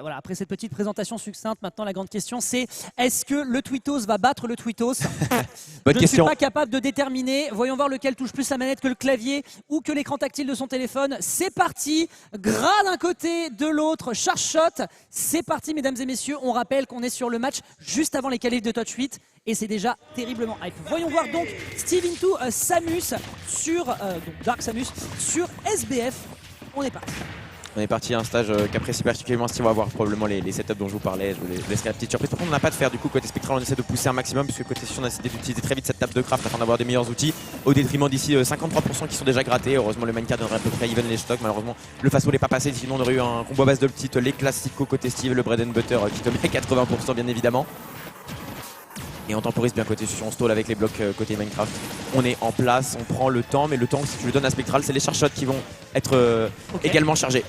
Voilà, après cette petite présentation succincte, maintenant la grande question c'est est-ce que le Twittos va battre le Twittos? Bonne Je ne suis question. pas capable de déterminer. Voyons voir lequel touche plus la manette que le clavier ou que l'écran tactile de son téléphone. C'est parti. Gras d'un côté, de l'autre. Charge shot. C'est parti, mesdames et messieurs. On rappelle qu'on est sur le match juste avant les qualifs de Touch 8 et c'est déjà terriblement hype. Voyons voir donc Steve Into Samus sur donc Dark Samus sur SBF. On est parti. On est parti à un stage qu'apprécie particulièrement Steve. On va voir probablement les setups dont je vous parlais. Je vous laisserai la petite surprise. Par contre, on n'a pas de faire du coup côté Spectral. On essaie de pousser un maximum puisque côté Sushi, on a essayé d'utiliser très vite cette table de craft afin d'avoir des meilleurs outils. Au détriment d'ici 53% qui sont déjà grattés. Heureusement, le minecart donnerait à peu près even les stocks. Malheureusement, le fast-food n'est pas passé. Sinon, on aurait eu un combo à base de petites, les classicos côté Steve, le bread and butter qui te met 80% bien évidemment. Et on temporise bien côté Sushi, on stall avec les blocs côté Minecraft. On est en place, on prend le temps, mais le temps, si tu le donnes à Spectral, c'est les charge shots qui vont être également chargés.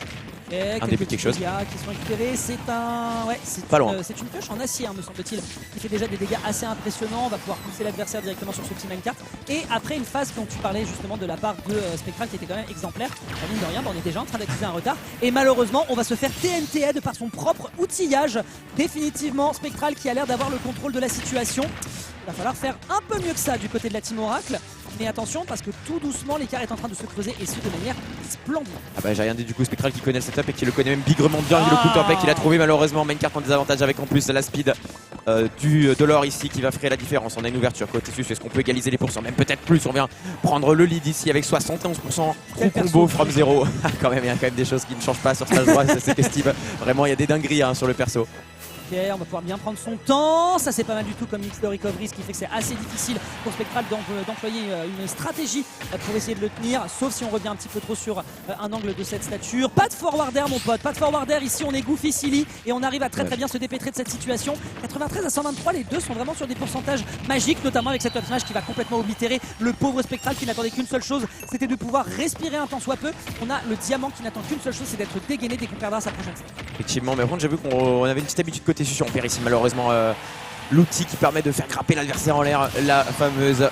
Un début de quelque chose. Qui sont récupérés, c'est un, ouais, c'est une pioche en acier, hein, me semble-t-il, qui fait déjà des dégâts assez impressionnants. On va pouvoir pousser l'adversaire directement sur ce petit minecart. Et après une phase dont tu parlais justement de la part de Spectral qui était quand même exemplaire, mine de rien, on est déjà en train d'accuser un retard. Et malheureusement, on va se faire TNT de par son propre outillage. Définitivement, Spectral qui a l'air d'avoir le contrôle de la situation. Il va falloir faire un peu mieux que ça du côté de la Team Oracle. Mais attention parce que tout doucement l'écart est en train de se creuser et ce de manière splendide. Ah bah j'ai rien dit du coup, Spectral qui connaît le setup et qui le connaît même bigrement bien. Le coup de template qu'il a trouvé malheureusement, Minecart en désavantage avec en plus la speed de l'or ici qui va faire la différence. On a une ouverture côté Sus, est-ce qu'on peut égaliser les pourcents? Même peut-être plus, on vient prendre le lead ici avec 71%. Gros combo from 0. Quand même, il y a quand même des choses qui ne changent pas sur stage droit, c'est que Steve, vraiment il y a des dingueries sur le perso. On va pouvoir bien prendre son temps, ça c'est pas mal du tout comme mix de recovery, ce qui fait que c'est assez difficile pour Spectral d'employer une stratégie pour essayer de le tenir, sauf si on revient un petit peu trop sur un angle de cette stature. Pas de forward air mon pote, pas de forward air ici, on est goofy silly et on arrive à très bien se dépêtrer de cette situation. 93 à 123, les deux sont vraiment sur des pourcentages magiques, notamment avec cet up smash qui va complètement oblitérer le pauvre Spectral qui n'attendait qu'une seule chose, c'était de pouvoir respirer un temps soit peu. On a le diamant qui n'attend qu'une seule chose, c'est d'être dégainé dès qu'on perdra sa prochaine stage. Effectivement, mais par contre j'ai vu qu'on avait une petite habitude côté Sushi, on perd ici malheureusement l'outil qui permet de faire grapper l'adversaire en l'air, la fameuse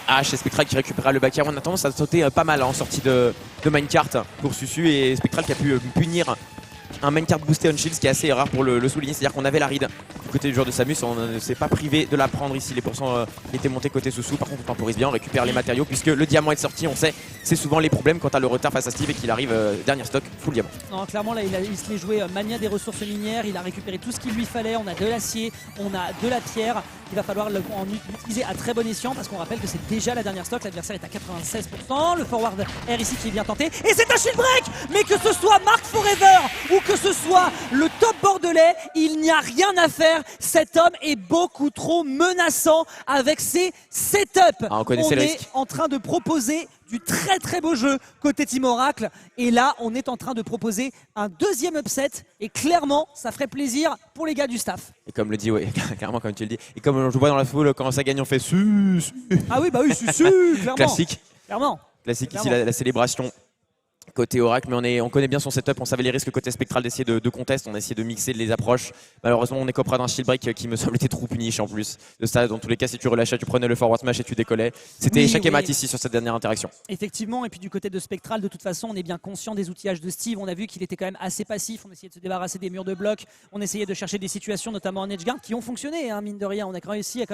hache, et Spectral qui récupérera le back air. On a tendance à sauter pas mal en sortie de minecart pour Susu, et Spectral qui a pu punir un minecart boosté on shields qui est assez rare pour le souligner, c'est-à-dire qu'on avait la read du côté du joueur de Samus, on ne s'est pas privé de la prendre ici, les pourcents qui étaient montés côté Susu. Par contre on temporise bien, on récupère les matériaux puisque le diamant est sorti, on sait c'est souvent les problèmes quand t'as le retard face à Steve et qu'il arrive dernier stock full diamant. Non, clairement là il se l'est joué mania des ressources minières, il a récupéré tout ce qu'il lui fallait, on a de l'acier, on a de la pierre, il va falloir en utiliser à très bon escient parce qu'on rappelle que c'est déjà la dernière stock, l'adversaire est à 96%, le forward air ici qui est bien tenté et c'est un shield break. Mais que ce soit Mark Forever ou que ce soit le top bordelais, il n'y a rien à faire, cet homme est beaucoup trop menaçant avec ses setups. On est en train de proposer du très beau jeu côté Team Oracle et là on est en train de proposer un deuxième upset et clairement ça ferait plaisir pour les gars du staff. Et comme le dit, ouais, clairement comme tu le dis, et comme je vois dans la foule quand ça gagne on fait su. Ah oui bah oui su clairement. Classique. Clairement. Classique ici la célébration côté Oracle, mais on connaît bien son setup, on savait les risques côté Spectral d'essayer de contest, on a essayé de mixer les approches. Malheureusement on est copra d'un shield break qui me semble était trop punish en plus de ça. Dans tous les cas, si tu relâchais, tu prenais le forward smash et tu décollais. C'était échec et mat ici sur cette dernière interaction. Effectivement, et puis du côté de Spectral, de toute façon on est bien conscient des outillages de Steve, on a vu qu'il était quand même assez passif, on essayait de se débarrasser des murs de blocs, on essayait de chercher des situations notamment en edgeguard qui ont fonctionné, hein, mine de rien, on a réussi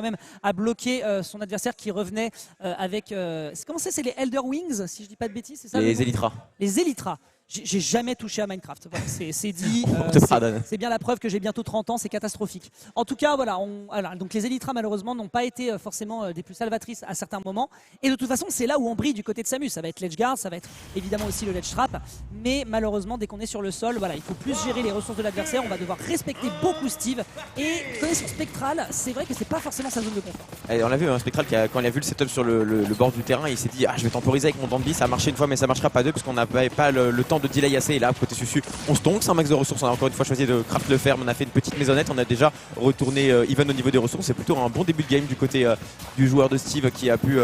à bloquer son adversaire qui revenait avec, comment c'est les Elder Wings si je dis pas de bêtises, c'est ça? Les Elytras. Les Elytras. J'ai jamais touché à Minecraft, voilà, c'est dit, c'est bien la preuve que j'ai bientôt 30 ans, c'est catastrophique. En tout cas, voilà, donc les Elytras malheureusement n'ont pas été forcément des plus salvatrices à certains moments. Et de toute façon, c'est là où on brille du côté de Samus. Ça va être l'edgeguard, ça va être évidemment aussi le ledge trap. Mais malheureusement, dès qu'on est sur le sol, voilà, il faut plus gérer les ressources de l'adversaire. On va devoir respecter beaucoup Steve. Et connaissant Spectral, c'est vrai que c'est pas forcément sa zone de confort. Et on l'a vu, Spectral quand il a vu le setup sur le bord du terrain, il s'est dit je vais temporiser avec mon Bambi, ça a marché une fois mais ça marchera pas deux parce qu'on n'avait pas le temps de delay assez. Et là côté Susu on se tonk, c'est un max de ressources, on a encore une fois choisi de craft le ferme, on a fait une petite maisonnette, on a déjà retourné even au niveau des ressources. C'est plutôt un bon début de game du côté du joueur de Steve qui a pu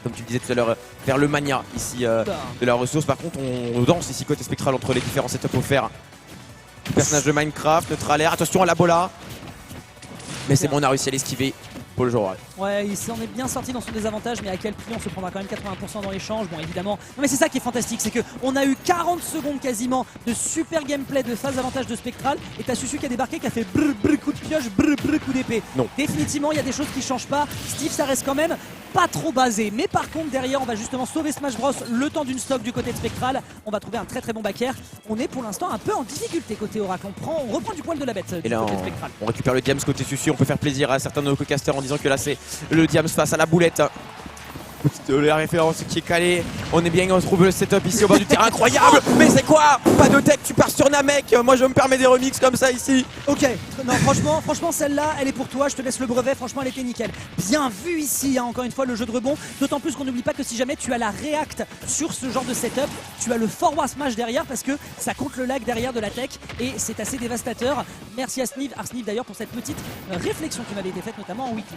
comme tu le disais tout à l'heure faire le mania ici de la ressource. Par contre on danse ici côté Spectral entre les différents setups offerts. Le personnage de Minecraft, neutre à l'air, attention à la bola. Mais c'est bon, on a réussi à l'esquiver. pour le joueur. Ouais, il s'en est bien sorti dans son désavantage, mais à quel prix? On se prendra quand même 80% dans l'échange. Bon, évidemment. Non, mais c'est ça qui est fantastique, c'est qu'on a eu 40 secondes quasiment de super gameplay de phase avantage de Spectral, et t'as Susu qui a débarqué, qui a fait brr brr coup de pioche, brr brr coup d'épée. Non. Définitivement, il y a des choses qui changent pas. Steve, ça reste quand même pas trop basé, mais par contre derrière on va justement sauver Smash Bros le temps d'une stock du côté de Spectral. On va trouver un très très bon backer. On est pour l'instant un peu en difficulté côté Oracle. On reprend du poil de la bête Et du là côté de Spectral. on récupère le Diams côté Susu, on peut faire plaisir à certains de nos co-casters en disant que là c'est le Diams face à la boulette. La référence qui est calée, on est bien, on se trouve le setup ici au bas du terrain, incroyable. Mais c'est quoi? Pas de tech, tu pars sur Namek. Moi je me permets des remixes comme ça ici. Ok, non franchement celle-là elle est pour toi, je te laisse le brevet, franchement elle était nickel. Bien vu ici, hein, encore une fois le jeu de rebond, d'autant plus qu'on n'oublie pas que si jamais tu as la react sur ce genre de setup, tu as le forward smash derrière parce que ça compte le lag derrière de la tech et c'est assez dévastateur. Merci à Arsniv d'ailleurs pour cette petite réflexion qui m'avait été faite notamment en weekly.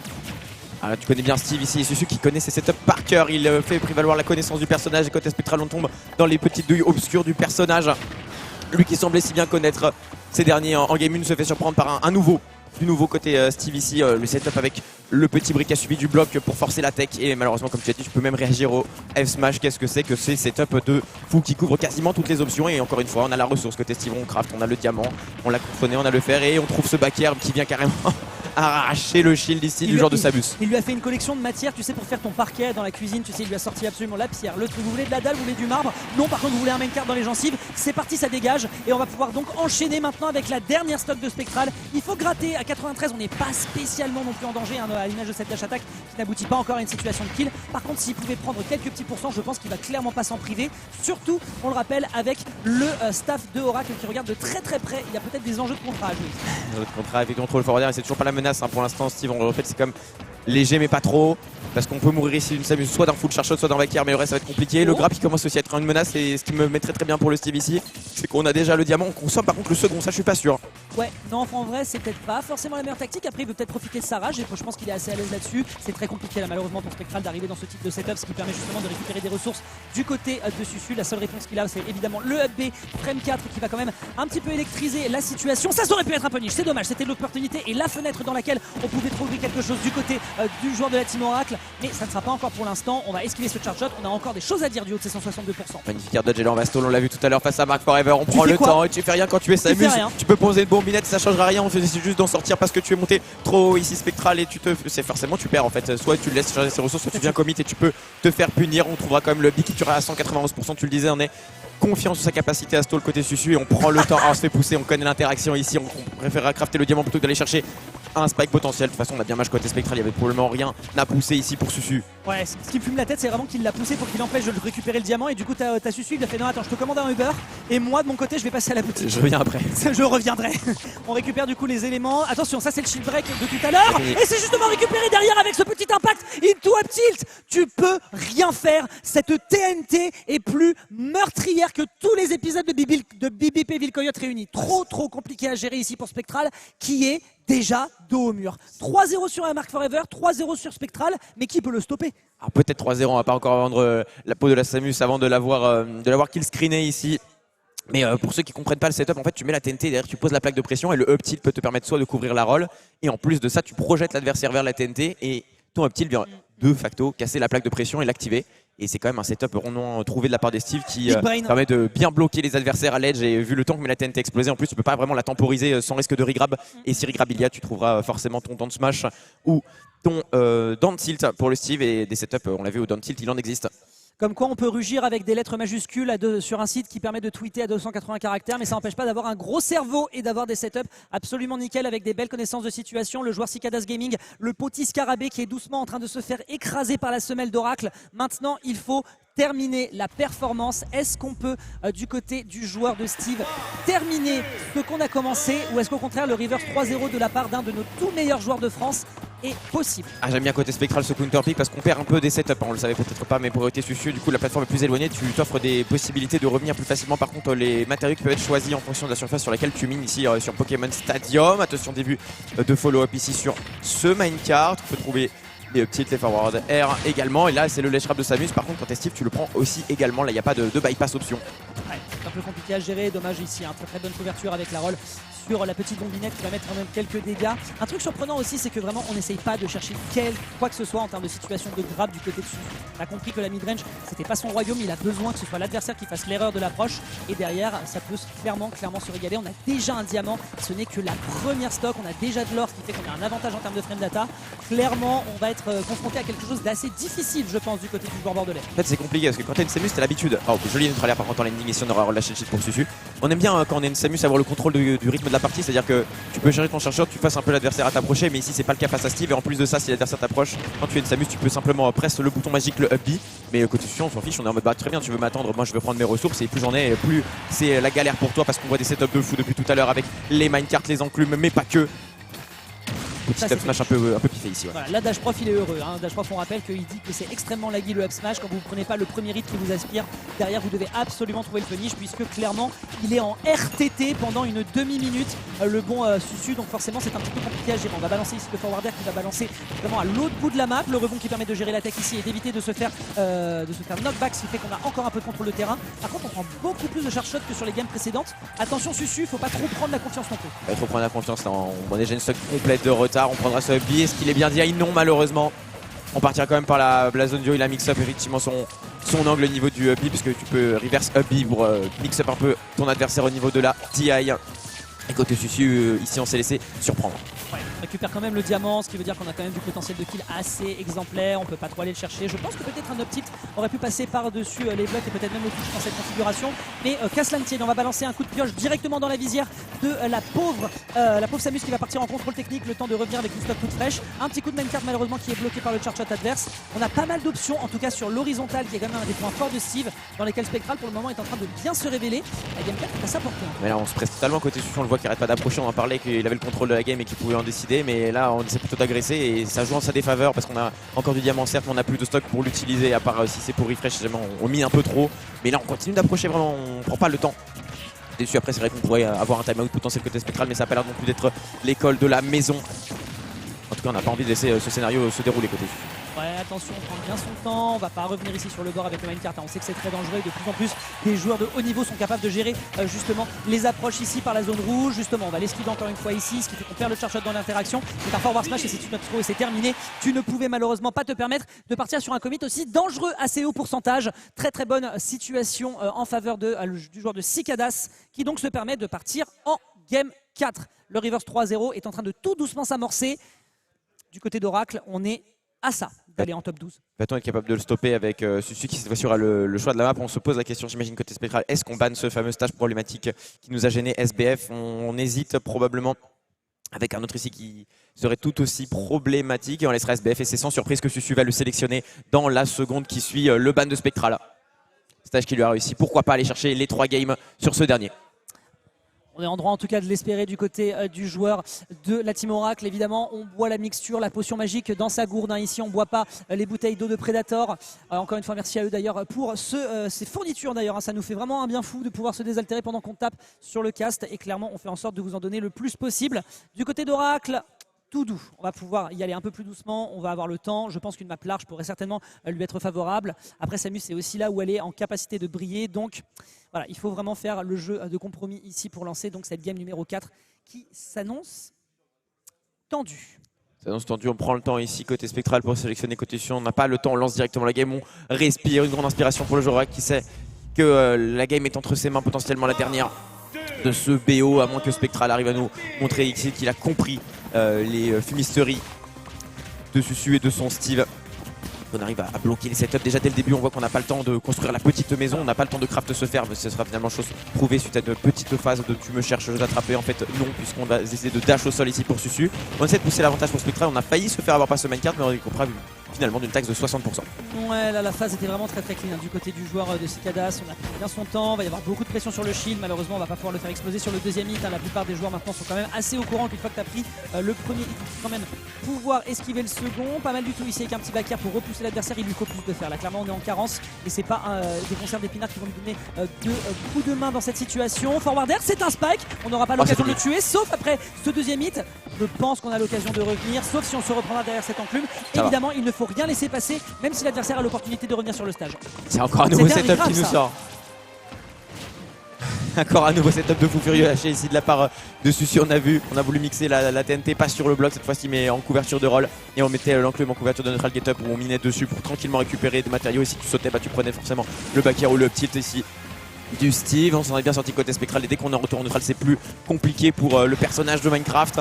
Ah, tu connais bien Steve ici, c'est celui qui connaît ses setups par cœur. Il fait prévaloir la connaissance du personnage et côté Spectral on tombe dans les petites douilles obscures du personnage. Lui qui semblait si bien connaître ces derniers en Game 1 se fait surprendre par du nouveau côté Steve ici. Le setup avec le petit brick a suivi du bloc pour forcer la tech et malheureusement comme tu as dit tu peux même réagir au F-Smash. Qu'est-ce que c'est que ces setups de fou qui couvrent quasiment toutes les options et encore une fois on a la ressource côté Steve, on craft, on a le diamant, on l'a contrôlé, on a le fer et on trouve ce backer qui vient carrément arracher le shield ici du genre de Samus. Il lui a fait une collection de matières, tu sais, pour faire ton parquet dans la cuisine, tu sais, il lui a sorti absolument la pierre, le truc. Vous voulez de la dalle, vous voulez du marbre? Non, par contre, vous voulez un maincard dans les gencives. C'est parti, ça dégage. Et on va pouvoir donc enchaîner maintenant avec la dernière stock de Spectral. Il faut gratter à 93, on n'est pas spécialement non plus en danger, hein, à l'image de cette dash attack qui n'aboutit pas encore à une situation de kill. Par contre, s'il pouvait prendre quelques petits pourcents, je pense qu'il va clairement pas s'en priver. Surtout, on le rappelle, avec le staff de Oracle qui regarde de très très près. Il y a peut-être des enjeux de contrat à jouer. Notre contrat avec contrôle forward et c'est toujours pas la menace hein, pour l'instant Steve. En fait c'est comme léger mais pas trop parce qu'on peut mourir ici d'une Samus soit d'un full charge shot soit d'un backer mais le reste ça va être compliqué. Le grab qui commence aussi à être une menace et ce qui me met très très bien pour le Steve ici c'est qu'on a déjà le diamant, on consomme par contre le second, ça je suis pas sûr. Ouais, non, en vrai, c'est peut-être pas forcément la meilleure tactique. Après, il veut peut-être profiter de sa rage et je pense qu'il est assez à l'aise là-dessus. C'est très compliqué là, malheureusement pour Spectral d'arriver dans ce type de setup, ce qui permet justement de récupérer des ressources du côté de Susu. La seule réponse qu'il a, c'est évidemment le up B frame 4 qui va quand même un petit peu électriser la situation. Ça aurait pu être un punish, c'est dommage, c'était l'opportunité et la fenêtre dans laquelle on pouvait trouver quelque chose du côté du joueur de la team Oracle. Mais ça ne sera pas encore pour l'instant. On va esquiver ce charge shot. On a encore des choses à dire du haut de ces 162%. Magnifique dodge et là on va stall, on l'a vu tout à l'heure face à Mark Forever. On prend le temps et tu fais rien quand tu es Samus. Tu peux poser une bombinette, ça changera rien. On faisait juste d'en sortir parce que tu es monté trop haut ici Spectral et c'est forcément tu perds en fait. Soit tu laisses changer ses ressources, soit tu viens commit et tu peux te faire punir. On trouvera quand même le big qui tuera à 191%. Tu le disais, on est confiant sur sa capacité à stall côté Susu et on prend le temps. On se fait pousser, on connaît l'interaction ici. On préférera crafter le diamant plutôt que d'aller chercher un spike potentiel. De toute façon on a bien match côté Spectral, il y avait probablement rien à pousser ici pour Susu. Ouais, ce qui me fume la tête c'est vraiment qu'il l'a poussé pour qu'il empêche de récupérer le diamant et du coup t'as Susu, il a fait non attends je te commande un Uber et moi de mon côté je vais passer à la boutique. Je reviens après. Je reviendrai. On récupère du coup les éléments. Attention, ça c'est le shield break de tout à l'heure et c'est justement récupéré derrière avec ce petit impact into up tilt. Tu peux rien faire. Cette TNT est plus meurtrière que tous les épisodes de BBP Vilcoyote réunis. Trop compliqué à gérer ici pour Spectral qui est déjà dos au mur. 3-0 sur Mark Forever, 3-0 sur Spectral, mais qui peut le stopper? Alors peut-être 3-0, on va pas encore vendre la peau de la Samus avant de l'avoir kill screené ici. Mais pour ceux qui comprennent pas le setup, en fait tu mets la TNT derrière, tu poses la plaque de pression et le up tilt peut te permettre soit de couvrir la roll et en plus de ça tu projettes l'adversaire vers la TNT et ton up tilt vient de facto casser la plaque de pression et l'activer. Et c'est quand même un setup rondement trouvé de la part des Steve qui permet de bien bloquer les adversaires à l'edge. Et vu le temps que met la TNT explosée, en plus tu peux pas vraiment la temporiser sans risque de regrab. Et si regrab il y a, tu trouveras forcément ton down smash ou ton down tilt pour le Steve. Et des setups, on l'a vu au down tilt, il en existe. Comme quoi on peut rugir avec des lettres majuscules sur un site qui permet de tweeter à 280 caractères, mais ça n'empêche pas d'avoir un gros cerveau et d'avoir des setups absolument nickel avec des belles connaissances de situation. Le joueur Cicadas Gaming, le petit scarabée qui est doucement en train de se faire écraser par la semelle d'Oracle. Maintenant il faut terminer la performance. Est-ce qu'on peut du côté du joueur de Steve terminer ce qu'on a commencé ou est-ce qu'au contraire le reverse 3-0 de la part d'un de nos tout meilleurs joueurs de France est possible? J'aime bien côté Spectral ce counter pick parce qu'on perd un peu des setups, on le savait peut-être pas mais pour être Susu du coup la plateforme est plus éloignée, tu t'offres des possibilités de revenir plus facilement. Par contre les matériaux qui peuvent être choisis en fonction de la surface sur laquelle tu mines ici sur Pokémon Stadium. Attention début de follow-up ici sur ce minecart, tu peux trouver les petites, les forward air également et là c'est le lèche-rap de Samus. Par contre quand t'es Steve tu le prends aussi également, là il n'y a pas de bypass option. Ouais, c'est un peu compliqué à gérer, dommage ici, très bonne couverture avec la roll sur la petite bombinette qui va mettre quand même quelques dégâts. Un truc surprenant aussi, c'est que vraiment on n'essaye pas de chercher quoi que ce soit en termes de situation de grab du côté dessus. On a compris que la midrange c'était pas son royaume, il a besoin que ce soit l'adversaire qui fasse l'erreur de l'approche et derrière ça peut clairement se régaler. On a déjà un diamant, ce n'est que la première stock, on a déjà de l'or, ce qui fait qu'on a un avantage en termes de frame data. Clairement on va être confronté à quelque chose d'assez difficile je pense du côté du joueur bordelais. En fait c'est compliqué parce que quand t'as une Samus t'as l'habitude. Oh joli neutralière par contre en landing ici on aura relâché le shit pour Susu. On aime bien quand on est une Samus avoir le contrôle du rythme de la partie, c'est à dire que tu peux charger ton chargeur, tu passes un peu l'adversaire à t'approcher, mais ici c'est pas le cas face à Steve et en plus de ça si l'adversaire t'approche, quand tu es une Samus tu peux simplement presser le bouton magique le up B, mais côté Susu on s'en fiche, on est en mode bah très bien tu veux m'attendre, moi je veux prendre mes ressources et plus j'en ai plus c'est la galère pour toi parce qu'on voit des setups de fou depuis tout à l'heure avec les minecarts, les enclumes mais pas que. Petit up smash un peu piffé ici. Ouais. Voilà, là Dash Prof il est heureux. Dash Prof on rappelle qu'il dit que c'est extrêmement laggy le up smash. Quand vous ne prenez pas le premier hit qui vous aspire, derrière vous devez absolument trouver le finish puisque clairement il est en RTT pendant une demi-minute. Le bon Susu, donc forcément c'est un petit peu compliqué à gérer. On va balancer ici le forwarder qui va balancer vraiment à l'autre bout de la map. Le rebond qui permet de gérer l'attaque ici et d'éviter de se faire knockback, ce qui fait qu'on a encore un peu de contrôle de terrain. Par contre on prend beaucoup plus de charge shot que sur les games précédentes. Attention Susu, faut pas trop prendre la confiance non plus. Il faut prendre la confiance, là, on a déjà une stock complète de retard. On prendra ce up. Est-ce qu'il est bien dit? Non, malheureusement. On partira quand même par la zone duo. Il a mix-up effectivement son angle au niveau du up B, puisque tu peux reverse up B pour mix-up un peu ton adversaire au niveau de la TI. Et côté Susu, ici on s'est laissé surprendre. Ouais, on récupère quand même le diamant, ce qui veut dire qu'on a quand même du potentiel de kill assez exemplaire. On peut pas trop aller le chercher. Je pense que peut-être un up-tilt aurait pu passer par-dessus les blocs et peut-être même au touche dans cette configuration. Mais Caslantier, on va balancer un coup de pioche directement dans la visière de la pauvre Samus qui va partir en contrôle technique, le temps de revenir avec une stock toute fraîche. Un petit coup de minecart malheureusement qui est bloqué par le charge shot adverse. On a pas mal d'options, en tout cas sur l'horizontale qui est quand même un des points forts de Steve, dans lesquels Spectral pour le moment est en train de bien se révéler. La game 4 est à sa portée. Mais là on se presse totalement côté Susu, on le voit qui arrête pas d'approcher. On en parlait qu'il avait le contrôle de la game et qu'il pouvait en décider, mais là on essaie plutôt d'agresser et ça joue en sa défaveur parce qu'on a encore du diamant certes, mais on a plus de stock pour l'utiliser à part si c'est pour refresh, si jamais on mine un peu trop. Mais là on continue d'approcher vraiment, on prend pas le temps. Déçu après c'est vrai qu'on pourrait avoir un timeout potentiel côté Spectral, mais ça n'a pas l'air non plus d'être l'école de la maison. En tout cas on n'a pas envie de laisser ce scénario se dérouler côté Susu. Ouais, attention, on prend bien son temps, on va pas revenir ici sur le bord avec le minecart, on sait que c'est très dangereux et de plus en plus des joueurs de haut niveau sont capables de gérer justement les approches ici par la zone rouge. Justement on va l'esquiver encore une fois ici, ce qui fait qu'on perd le charge shot dans l'interaction. C'est un forward smash et c'est une throw et c'est terminé. Tu ne pouvais malheureusement pas te permettre de partir sur un commit aussi dangereux, assez haut pourcentage. Très très bonne situation en faveur du joueur de Cicadas qui donc se permet de partir en game 4. Le reverse 3-0 est en train de tout doucement s'amorcer. Du côté d'Oracle, on est à ça d'aller en top 12. Va-t-on être capable de le stopper avec Susu qui cette fois-ci aura le choix de la map? On se pose la question, j'imagine, côté Spectral. Est-ce qu'on banne ce fameux stage problématique qui nous a gêné SBF? On hésite probablement avec un autre ici qui serait tout aussi problématique et on laissera SBF et c'est sans surprise que Susu va le sélectionner dans la seconde qui suit le ban de Spectral. Stage qui lui a réussi. Pourquoi pas aller chercher les 3 games sur ce dernier? On est en droit en tout cas de l'espérer du côté du joueur de la Team Oracle. Évidemment, on boit la mixture, la potion magique dans sa gourde. Ici, on ne boit pas les bouteilles d'eau de Predator. Encore une fois, merci à eux d'ailleurs pour ces fournitures d'ailleurs. Ça nous fait vraiment un bien fou de pouvoir se désaltérer pendant qu'on tape sur le cast. Et clairement, on fait en sorte de vous en donner le plus possible. Du côté d'Oracle, tout doux. On va pouvoir y aller un peu plus doucement, on va avoir le temps. Je pense qu'une map large pourrait certainement lui être favorable. Après, Samus, c'est aussi là où elle est en capacité de briller. Donc, voilà, il faut vraiment faire le jeu de compromis ici pour lancer donc cette game numéro 4 qui s'annonce tendue. Ça s'annonce tendue, on prend le temps ici côté Spectral pour sélectionner côté Sion. On n'a pas le temps, on lance directement la game, on respire. Une grande inspiration pour le joueur qui sait que la game est entre ses mains, potentiellement la dernière de ce BO, à moins que Spectral arrive à nous montrer ici qu'il a compris les fumisteries de Susu et de son Steve. On arrive à bloquer les setups. Déjà dès le début, on voit qu'on n'a pas le temps de construire la petite maison, on n'a pas le temps de craft se faire. Ce sera finalement chose prouvée suite à une petite phase de tu me cherches, je vais t'attraper. En fait, non, puisqu'on va essayer de dash au sol ici pour Susu. On essaie de pousser l'avantage pour Spectral. On a failli se faire avoir par ce minecart, mais on récupérera finalement d'une taxe de 60%. Ouais, là la phase était vraiment très clean du côté du joueur de Cicadas. On a pris bien son temps, il va y avoir beaucoup de pression sur le shield. Malheureusement, on va pas pouvoir le faire exploser sur le deuxième hit. La plupart des joueurs maintenant sont quand même assez au courant qu'une fois que tu as pris le premier hit, il faut quand même pouvoir esquiver le second. Pas mal du tout ici avec un petit backer pour repousser l'adversaire. Il lui faut plus de faire. Là, clairement, on est en carence et c'est pas des conserves d'épinards qui vont lui donner de coups de main dans cette situation. Forwarder, c'est un spike. On n'aura pas l'occasion de le tuer, sauf après ce deuxième hit. Je pense qu'on a l'occasion de revenir, sauf si on se reprendra derrière cette enclume. Évidemment, il ne faut rien laisser passer, même si l'adversaire a l'opportunité de revenir sur le stage. C'est encore un nouveau setup qui nous sort. Encore un nouveau setup de fou furieux lâché ici de la part de Susu. On a voulu mixer la TNT, pas sur le bloc cette fois-ci, mais en couverture de roll. Et on mettait l'enclume en couverture de neutral get-up où on minait dessus pour tranquillement récupérer des matériaux. Et si tu sautais, tu prenais forcément le back air ou le up tilt ici du Steve. On s'en est bien sorti côté spectral. Et dès qu'on est en retour en neutral, c'est plus compliqué pour le personnage de Minecraft.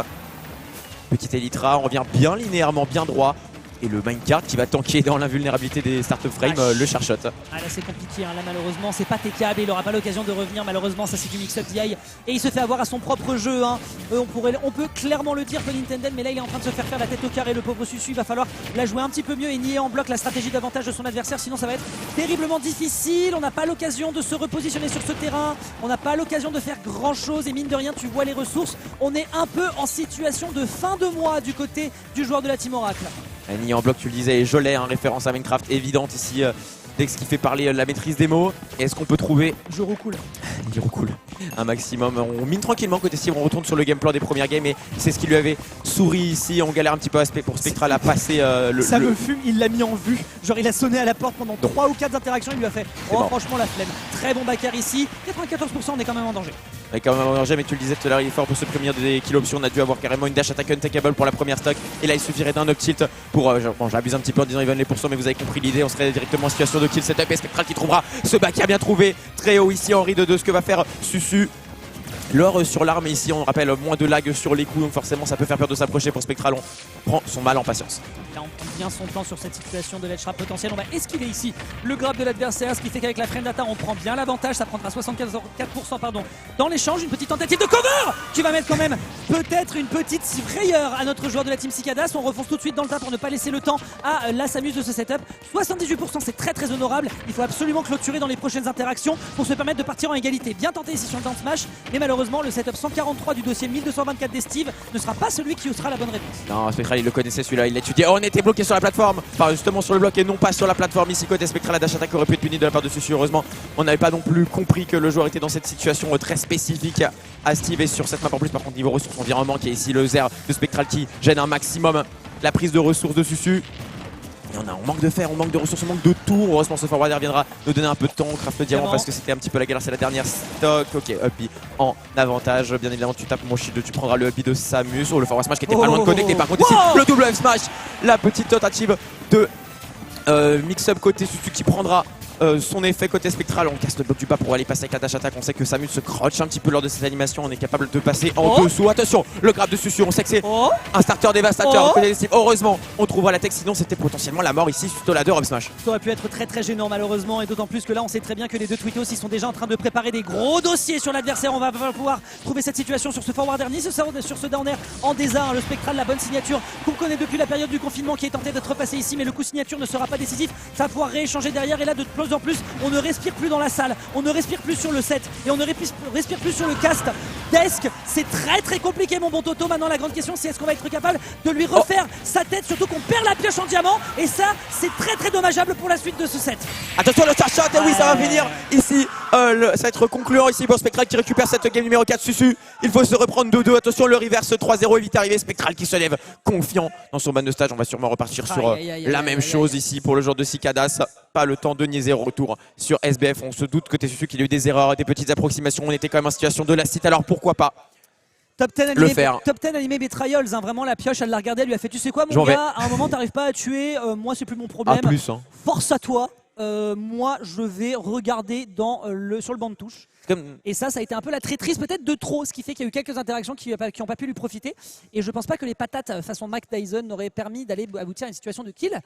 Petit Elytra, on revient bien linéairement, bien droit. Et le Minecart qui va tanker dans l'invulnérabilité des startup frames, le Charshot. Ah là c'est compliqué, hein. Là malheureusement c'est pas TKB, il aura pas l'occasion de revenir, malheureusement ça c'est du mix-up DI et il se fait avoir à son propre jeu, hein. On peut clairement le dire que Nintendo, mais là il est en train de se faire la tête au carré, le pauvre Susu. Il va falloir la jouer un petit peu mieux et nier en bloc la stratégie d'avantage de son adversaire, sinon ça va être terriblement difficile. On n'a pas l'occasion de se repositionner sur ce terrain, on n'a pas l'occasion de faire grand chose et mine de rien tu vois les ressources, on est un peu en situation de fin de mois du côté du joueur de la Team Oracle. Annie en bloc, tu le disais, et Jolet, hein, référence à Minecraft évidente ici, dès ce qui fait parler la maîtrise des mots. Est-ce qu'on peut trouver Je recoule. Il recoule un maximum. On mine tranquillement côté Steve, on retourne sur le game plan des premières games et c'est ce qui lui avait souri ici. On galère un petit peu pour Spectral à passer Ça me fume, il l'a mis en vue. Genre il a sonné à la porte pendant 3 ou 4 interactions, il lui a fait oh franchement la flemme. Très bon backer ici, 94%, on est quand même en danger. On est quand même en danger, mais tu le disais tout à l'heure, il est fort pour se prémunir des kill options. On a dû avoir carrément une dash attack untakeable pour la première stock. Et là il suffirait d'un up tilt pour. Bon, j'abuse un petit peu en disant il va les pourcents, mais vous avez compris l'idée. On serait directement en situation de kill setup et Spectral qui trouvera ce backer bien trouvé. Très haut ici, Henri de 2, ce que va faire Susu. L'or sur l'arme ici, on rappelle moins de lag sur les coups, donc forcément ça peut faire peur de s'approcher pour Spectral. On prend son mal en patience. Là on prend bien son temps sur cette situation de ledge trap potentiel. On va esquiver ici le grab de l'adversaire, ce qui fait qu'avec la frame data on prend bien l'avantage. Ça prendra 74% dans l'échange. Une petite tentative de cover qui va mettre quand même peut-être une petite frayeur à notre joueur de la team Cicadas. On refonce tout de suite dans le tas pour ne pas laisser le temps à la s'amuse de ce setup. 78%, c'est très honorable. Il faut absolument clôturer dans les prochaines interactions pour se permettre de partir en égalité. Bien tenté ici sur le down smash, mais malheureusement le setup 143 du dossier 1224 des Steve ne sera pas celui qui sera la bonne réponse. Non, Spectral il le connaissait celui-là, il l'a étudié. Oh, on était bloqué sur la plateforme, enfin justement sur le bloc et non pas sur la plateforme. Ici côté Spectral, la dash attack aurait pu être punie de la part de Susu. Heureusement on n'avait pas non plus compris que le joueur était dans cette situation très spécifique à Steve. Et sur cette map en plus, par contre niveau ressources environnement qui est ici le Zer de Spectral qui gêne un maximum la prise de ressources de Susu. Et on manque de fer, on manque de ressources, on manque de tours. Heureusement ce forwarder viendra nous donner un peu de temps. On craft le diamant parce que c'était un petit peu la galère, c'est la dernière stock. Ok, Uppy en avantage. Bien évidemment tu tapes mon shield, tu prendras le Uppy de Samus. Oh, le forward smash qui était pas loin de connecter. Par contre ici le double F smash, la petite tentative de mix-up côté Susu qui prendra son effet côté Spectral. On casse le bloc du bas pour aller passer avec la dash attack. On sait que Samus se croche un petit peu lors de cette animation. On est capable de passer en dessous. Attention, le grab de Susu, on sait que c'est un starter dévastateur. Heureusement, on trouvera la tech, sinon c'était potentiellement la mort ici suite au ladder up smash. Ça aurait pu être très gênant malheureusement, et d'autant plus que là on sait très bien que les deux Twittos ils sont déjà en train de préparer des gros dossiers sur l'adversaire. On va pouvoir trouver cette situation sur ce forwarder ni sur ce downer en désart. Le Spectral, la bonne signature qu'on connaît depuis la période du confinement qui est tenté d'être passé ici, mais le coup signature ne sera pas décisif. Ça va pouvoir rééchanger derrière et là de plus en plus on ne respire plus dans la salle, on ne respire plus sur le set et on ne respire plus sur le cast. Desk, c'est très compliqué mon bon Toto. Maintenant la grande question c'est est-ce qu'on va être capable de lui refaire sa tête, surtout qu'on perd la pioche en diamant et ça c'est très dommageable pour la suite de ce set. Attention le charge shot, et oui ça va finir ici, ça va être concluant ici pour Spectral qui récupère cette game numéro 4. Susu, il faut se reprendre 2-2, attention le reverse 3-0 est vite arrivé. Spectral qui se lève confiant dans son ban de stage. On va sûrement repartir sur la même chose ici pour le joueur de Cicadas. Pas le temps de niaiser, retour sur SBF. On se doute côté Susu qu'il y a eu des erreurs, des petites approximations. On était quand même en situation de la cite, alors pourquoi pas Top 10 animé Betrayals, hein, vraiment la pioche elle l'a regardé, elle lui a fait tu sais quoi mon gars, à un moment t'arrives pas à tuer, moi c'est plus mon problème, force à toi, moi je vais regarder sur le banc de touche. Et ça a été un peu la traîtrise peut-être de trop, ce qui fait qu'il y a eu quelques interactions qui n'ont pas pu lui profiter. Et je pense pas que les patates façon Mike Tyson n'auraient permis d'aller aboutir à une situation de kill.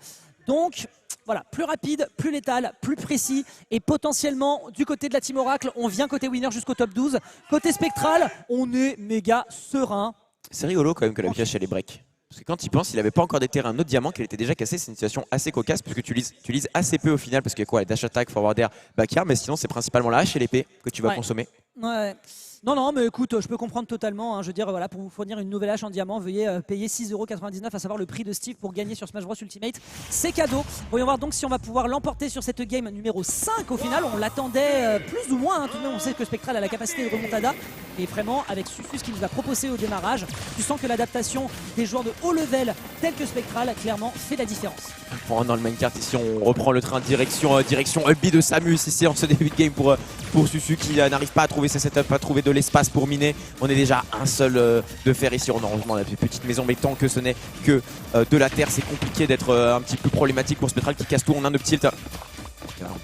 Donc voilà, plus rapide, plus létal, plus précis. Et potentiellement du côté de la Team Oracle, on vient côté winner jusqu'au top 12. Côté Spectral, on est méga serein. C'est rigolo quand même que la pioche elle est break. Parce que quand il pense, il n'avait pas encore déterré un autre diamant qu'elle était déjà cassé. C'est une situation assez cocasse parce que tu lises assez peu au final. Parce que quoi, dash attack, forwarder, backyard. Mais sinon, c'est principalement la hache et l'épée que tu vas consommer. Ouais. Non, mais écoute, je peux comprendre totalement. Hein. Je veux dire, voilà, pour vous fournir une nouvelle hache en diamant, veuillez payer 6,99 €, à savoir le prix de Steve pour gagner sur Smash Bros Ultimate. C'est cadeau. Voyons voir donc si on va pouvoir l'emporter sur cette game numéro 5 au final. On l'attendait plus ou moins. Hein. Tout de même, on sait que Spectral a la capacité de remontada. Et vraiment, avec Susu, ce qu'il nous a proposé au démarrage, tu sens que l'adaptation des joueurs de haut level tels que Spectral clairement fait la différence. Bon, dans le main cart ici, on reprend le train direction Upbeat de Samus ici en ce début de game pour Susu qui n'arrive pas à trouver ses setups, à trouver de l'espace pour miner. On est déjà un seul de fer ici. On a heureusement la petite maison, mais tant que ce n'est que de la terre, c'est compliqué d'être un petit peu problématique pour Spectral qui casse tout en un up tilt.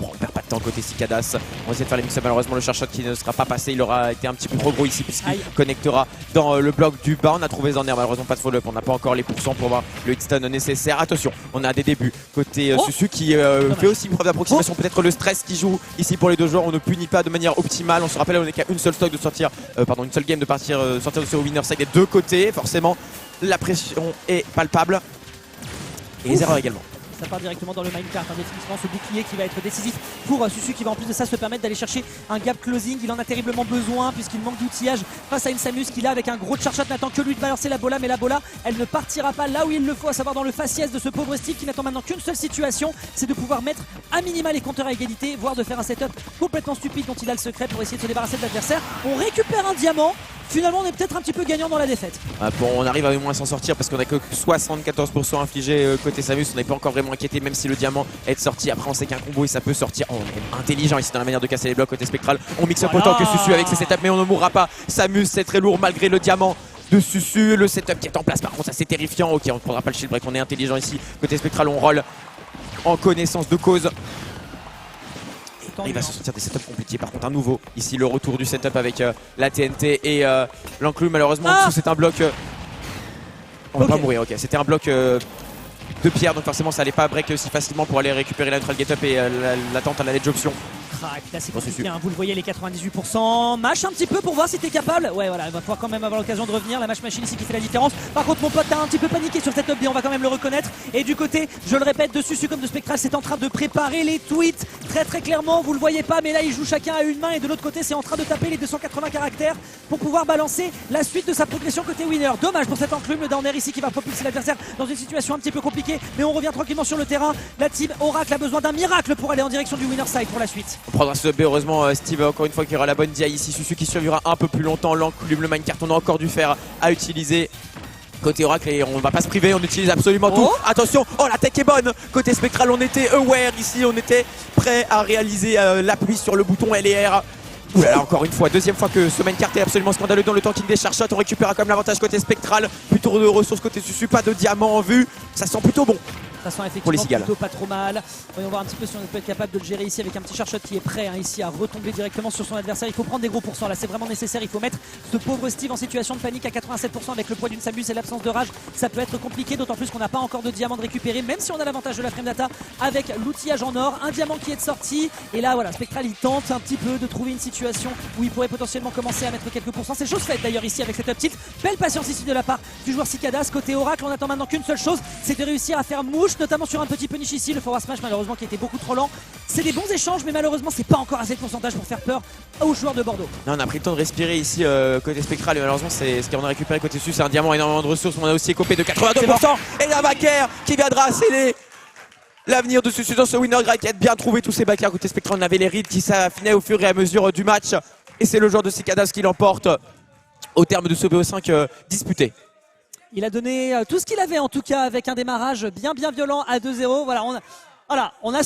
On perd pas de temps côté Cicadas. On va essayer de faire les mix-up. Malheureusement, le charge shot qui ne sera pas passé. Il aura été un petit peu trop gros ici puisqu'il connectera dans le bloc du bas. On a trouvé Zander. Malheureusement, pas de follow-up. On n'a pas encore les pourcents pour voir le hitstun nécessaire. Attention, on a des débuts côté Susu qui fait aussi preuve d'approximation. Peut-être le stress qui joue ici pour les deux joueurs. On ne punit pas de manière optimale. On se rappelle, on n'est qu'à une seule stock de sortir, une seule game de sortir de ce winner side des deux côtés. Forcément, la pression est palpable. Et les erreurs également. Ça part directement dans le minecart, définitivement ce bouclier qui va être décisif pour Susu qui va en plus de ça se permettre d'aller chercher un gap closing. Il en a terriblement besoin puisqu'il manque d'outillage face à une Samus qui là avec un gros charge shot n'attend que lui de balancer la bola, mais la bola elle ne partira pas là où il le faut, à savoir dans le faciès de ce pauvre Steve qui n'attend maintenant qu'une seule situation, c'est de pouvoir mettre à minima les compteurs à égalité, voire de faire un setup complètement stupide dont il a le secret pour essayer de se débarrasser de l'adversaire. On récupère un diamant. Finalement, on est peut-être un petit peu gagnant dans la défaite. Bon, on arrive à au moins s'en sortir parce qu'on a que 74% infligé côté Samus. On n'est pas encore vraiment inquiété, même si le diamant est sorti. Après, on sait qu'un combo et ça peut sortir. On est intelligent ici dans la manière de casser les blocs côté Spectral. On mixe up autant que Susu avec ses setups, mais on ne mourra pas. Samus, c'est très lourd malgré le diamant de Susu. Le setup qui est en place, par contre, ça c'est terrifiant. Ok, on ne prendra pas le shield break. On est intelligent ici côté Spectral. On roll en connaissance de cause. Il va se sortir des setups compliqués. Par contre, un nouveau. Ici, le retour du setup avec la TNT et l'enclume. Malheureusement, en dessous, c'est un bloc. On va pas mourir. Ok, c'était un bloc de pierre. Donc, forcément, ça allait pas break aussi facilement pour aller récupérer la neutral get up et l'attente à la ledge option. Là c'est compliqué, hein. Vous le voyez, les 98%. Mâche un petit peu pour voir si t'es capable. Ouais, voilà, il va pouvoir quand même avoir l'occasion de revenir. La mâche machine ici qui fait la différence. Par contre, mon pote a un petit peu paniqué sur cette up B, on va quand même le reconnaître. Et du côté, je le répète, de Susu comme de Spectral, c'est en train de préparer les tweets très clairement. Vous le voyez pas, mais là, il joue chacun à une main. Et de l'autre côté, c'est en train de taper les 280 caractères pour pouvoir balancer la suite de sa progression côté winner. Dommage pour cet enclume, le downer ici qui va propulser l'adversaire dans une situation un petit peu compliquée. Mais on revient tranquillement sur le terrain. La team Oracle a besoin d'un miracle pour aller en direction du winner side pour la suite. On prendra ce B, heureusement. Steve encore une fois qui aura la bonne DI ici. Susu qui survivra un peu plus longtemps. L'enclume, le minecart, on a encore du fer à utiliser côté Oracle et on va pas se priver, on utilise absolument tout. Attention, la tech est bonne. Côté Spectral, on était aware ici, on était prêt à réaliser l'appui sur le bouton LR. Oulala, encore une fois, deuxième fois que ce minecart est absolument scandaleux dans le tanking des charge shots. On récupère quand même l'avantage côté Spectral. Plutôt de ressources côté Susu, pas de diamant en vue. Ça sent plutôt bon. Ça sent effectivement plutôt pas trop mal. Voyons voir un petit peu si on peut être capable de le gérer ici avec un petit charge shot qui est prêt ici à retomber directement sur son adversaire. Il faut prendre des gros pourcents là, c'est vraiment nécessaire. Il faut mettre ce pauvre Steve en situation de panique à 87% avec le poids d'une Samus et l'absence de rage. Ça peut être compliqué, d'autant plus qu'on n'a pas encore de diamant de récupérer, même si on a l'avantage de la frame data avec l'outillage en or. Un diamant qui est de sortie. Et là voilà, Spectral il tente un petit peu de trouver une situation où il pourrait potentiellement commencer à mettre quelques pourcents. C'est chose faite d'ailleurs ici avec cette up tilt. Belle patience ici de la part du joueur Cicadas. Côté Oracle, on attend maintenant qu'une seule chose, c'est de réussir à faire mouche, notamment sur un petit punish ici, le forward smash malheureusement qui était beaucoup trop lent. C'est des bons échanges, mais malheureusement c'est pas encore assez de pourcentage pour faire peur aux joueurs de Bordeaux. Là, on a pris le temps de respirer ici côté Spectral et malheureusement c'est ce qu'on a récupéré côté Susu, c'est un diamant, énormément de ressources. On a aussi écopé de 82% et la backer qui viendra sceller l'avenir de Susu dans ce winner bracket. Bien trouvé tous ces backers côté Spectral. On avait les rides qui s'affinaient au fur et à mesure du match et c'est le joueur de Cicadas qui l'emporte au terme de ce BO5 disputé. Il a donné tout ce qu'il avait en tout cas avec un démarrage bien violent à 2-0. Voilà, on a